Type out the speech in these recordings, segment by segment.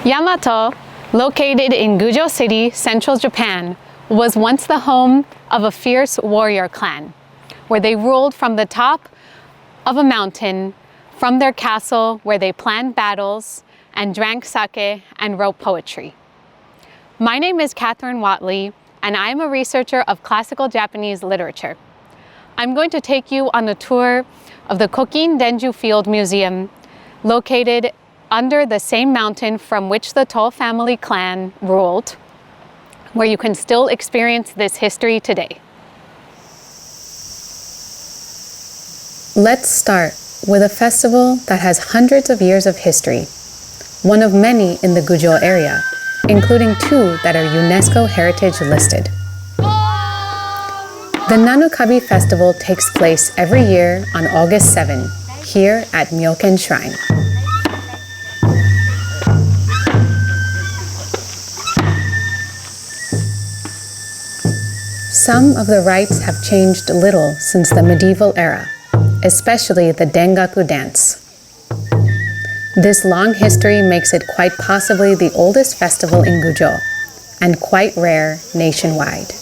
Yamato, located in Gujō City, central Japan, was once the home of a fierce warrior clan, where they ruled from the top of a mountain, from their castle where they planned battles and drank sake and wrote poetry. My name is Katherine Whatley, and I am a researcher of classical Japanese literature. I'm going to take you on a tour of the Kokin Denju Field Museum, located under the same mountain from which the To family clan ruled, where you can still experience this history today. Let's start with a festival that has hundreds of years of history, one of many in the Gujo area, including 2 that are UNESCO Heritage listed. The Nanukabi Festival takes place every year on August 7, here at Myoken Shrine. Some of the rites have changed little since the medieval era, especially the Dengaku dance. This long history makes it quite possibly the oldest festival in Gujo, and quite rare nationwide.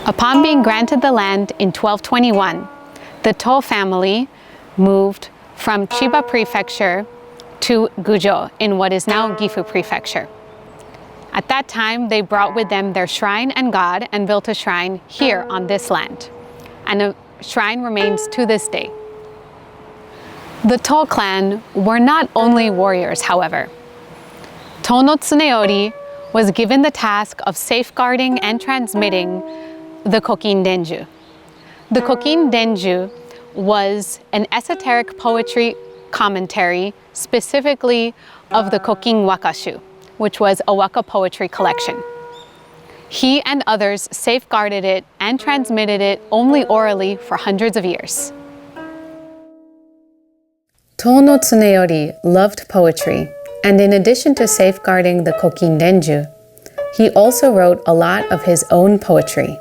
Upon being granted the land in 1221, the To family moved from Chiba Prefecture to Gujo in what is now Gifu Prefecture. At that time, they brought with them their shrine and god and built a shrine here on this land. And a shrine remains to this day. The To clan were not only warriors, however. To no Tsuneori was given the task of safeguarding and transmitting the Kokin Denju. The Kokin Denju was an esoteric poetry commentary specifically of the Kokin Waka, which was a Waka poetry collection. He and others safeguarded it and transmitted it only orally for hundreds of years. To no Tsuneori loved poetry, and in addition to safeguarding the Kokin Denju, he also wrote a lot of his own poetry.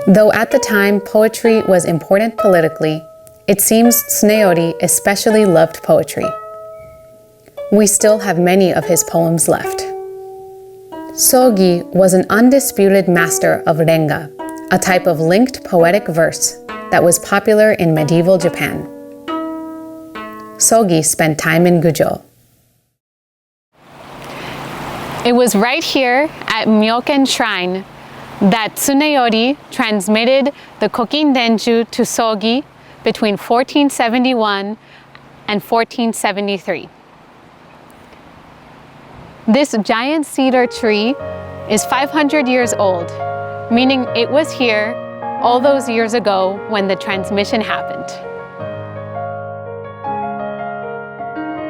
Though at the time poetry was important politically, it seems Tsuneori especially loved poetry. We still have many of his poems left. Sogi was an undisputed master of renga, a type of linked poetic verse that was popular in medieval Japan. Sogi spent time in Gujo. It was right here at Myoken Shrine that Tsuneori transmitted the Kokin Denju to Sogi between 1471 and 1473. This giant cedar tree is 500 years old, meaning it was here all those years ago when the transmission happened.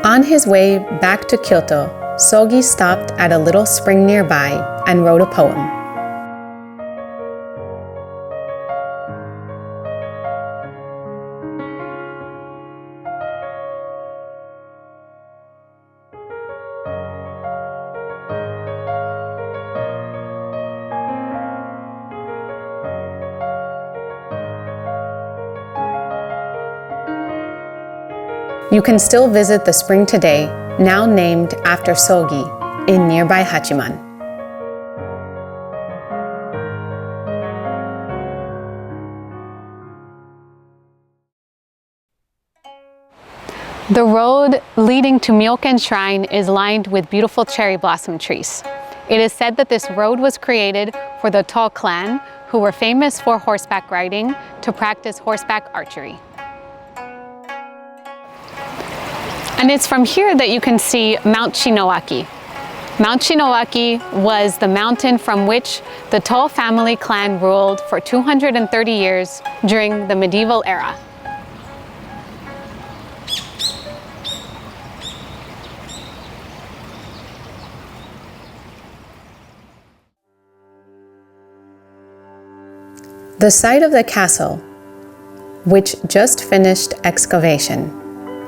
On his way back to Kyoto, Sogi stopped at a little spring nearby and wrote a poem. You can still visit the spring today, now named after Sogi, in nearby Hachiman. The road leading to Myoken Shrine is lined with beautiful cherry blossom trees. It is said that this road was created for the To clan, who were famous for horseback riding, to practice horseback archery. And it's from here that you can see Mount Shinowaki. Mount Shinowaki was the mountain from which the To family clan ruled for 230 years during the medieval era. The site of the castle, which just finished excavation,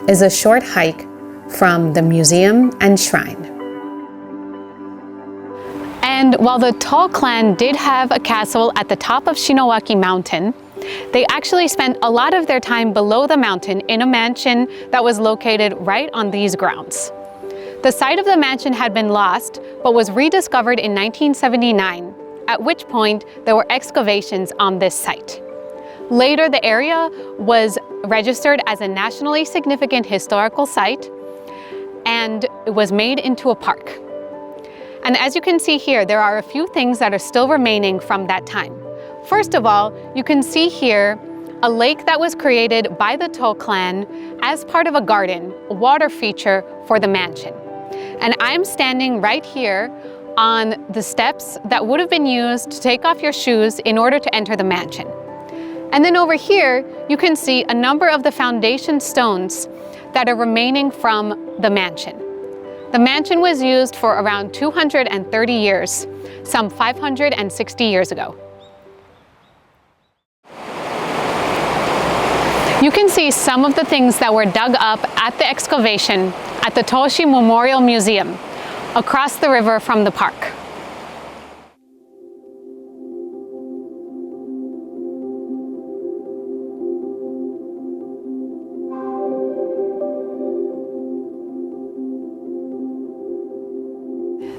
is a short hike from the museum and shrine. And while the To clan did have a castle at the top of Shinowaki Mountain, they actually spent a lot of their time below the mountain in a mansion that was located right on these grounds. The site of the mansion had been lost, but was rediscovered in 1979, at which point there were excavations on this site. Later, the area was registered as a nationally significant historical site, and it was made into a park. And as you can see here, there are a few things that are still remaining from that time. First of all, you can see here a lake that was created by the To clan as part of a garden, a water feature for the mansion. And I'm standing right here on the steps that would have been used to take off your shoes in order to enter the mansion. And then over here, you can see a number of the foundation stones that are remaining from the mansion. The mansion was used for around 230 years, some 560 years ago. You can see some of the things that were dug up at the excavation at the Toshi Memorial Museum, across the river from the park.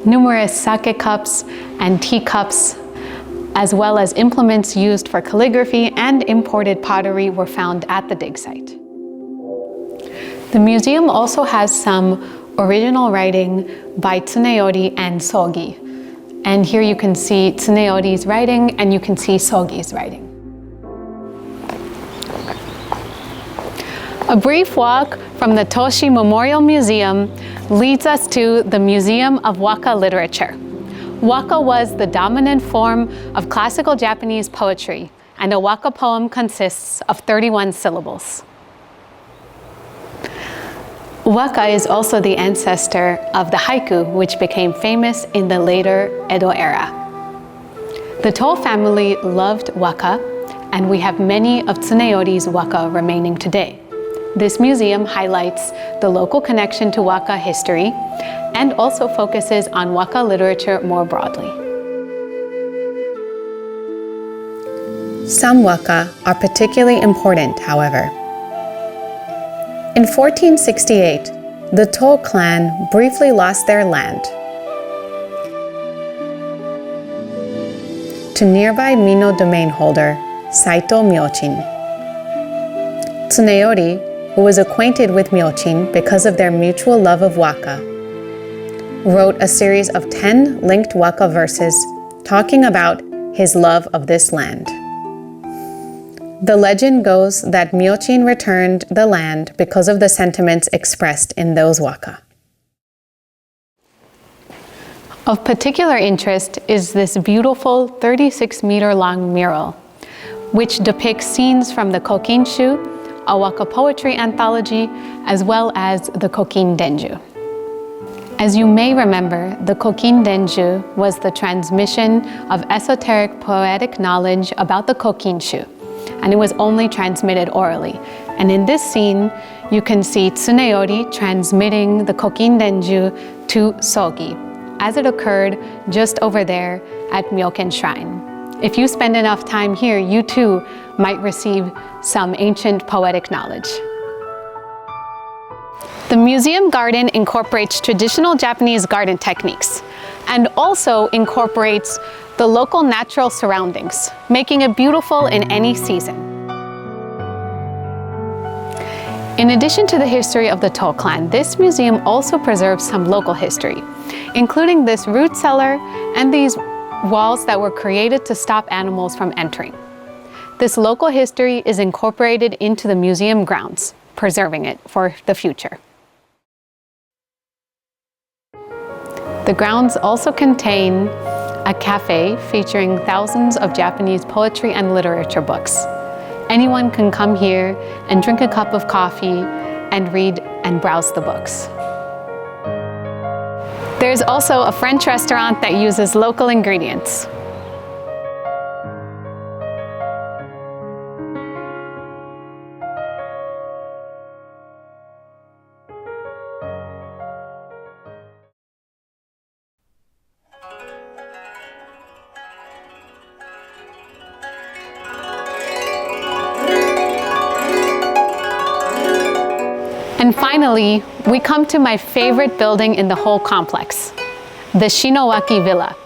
Numerous sake cups and teacups, as well as implements used for calligraphy and imported pottery, were found at the dig site. The museum also has some original writing by Tsuneori and Sogi. And here you can see Tsuneori's writing and you can see Sogi's writing. A brief walk from the Toshi Memorial Museum leads us to the Museum of Waka Literature. Waka was the dominant form of classical Japanese poetry, and a Waka poem consists of 31 syllables. Waka is also the ancestor of the haiku, which became famous in the later Edo era. The To family loved Waka, and we have many of Tsuneori's Waka remaining today. This museum highlights the local connection to Waka history and also focuses on Waka literature more broadly. Some Waka are particularly important, however. In 1468, the To clan briefly lost their land to nearby Mino domain holder Saito Myochin. Tsuneori, who was acquainted with Myochin because of their mutual love of Waka, wrote a series of 10 linked Waka verses talking about his love of this land. The legend goes that Myochin returned the land because of the sentiments expressed in those Waka. Of particular interest is this beautiful 36-meter-long mural, which depicts scenes from the Kokinshu, a Waka poetry anthology, as well as the Kokin Denju. As you may remember, the Kokin Denju was the transmission of esoteric poetic knowledge about the Kokinshu, and it was only transmitted orally. And in this scene, you can see Tsuneori transmitting the Kokin Denju to Sogi, as it occurred just over there at Myoken Shrine. If you spend enough time here, you too might receive some ancient poetic knowledge. The museum garden incorporates traditional Japanese garden techniques and also incorporates the local natural surroundings, making it beautiful in any season. In addition to the history of the To clan, this museum also preserves some local history, including this root cellar and these walls that were created to stop animals from entering. This local history is incorporated into the museum grounds, preserving it for the future. The grounds also contain a cafe featuring thousands of Japanese poetry and literature books. Anyone can come here and drink a cup of coffee and read and browse the books. There's also a French restaurant that uses local ingredients. And finally, we come to my favorite building in the whole complex, the Shinowaki Villa.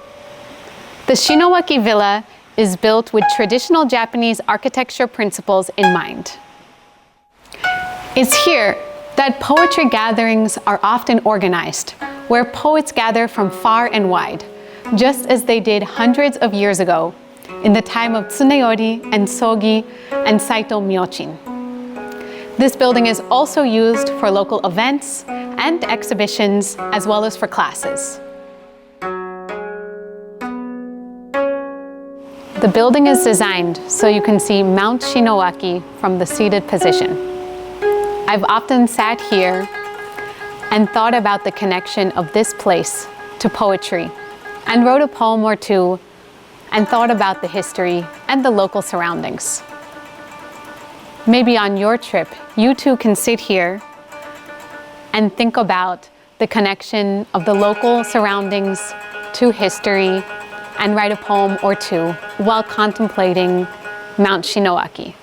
The Shinowaki Villa is built with traditional Japanese architecture principles in mind. It's here that poetry gatherings are often organized, where poets gather from far and wide, just as they did hundreds of years ago, in the time of Tsuneyori and Sogi and Saito Myochin. This building is also used for local events and exhibitions, as well as for classes. The building is designed so you can see Mount Shinowaki from the seated position. I've often sat here and thought about the connection of this place to poetry, and wrote a poem or two, and thought about the history and the local surroundings. Maybe on your trip, you too can sit here and think about the connection of the local surroundings to history and write a poem or two while contemplating Mount Shinowaki.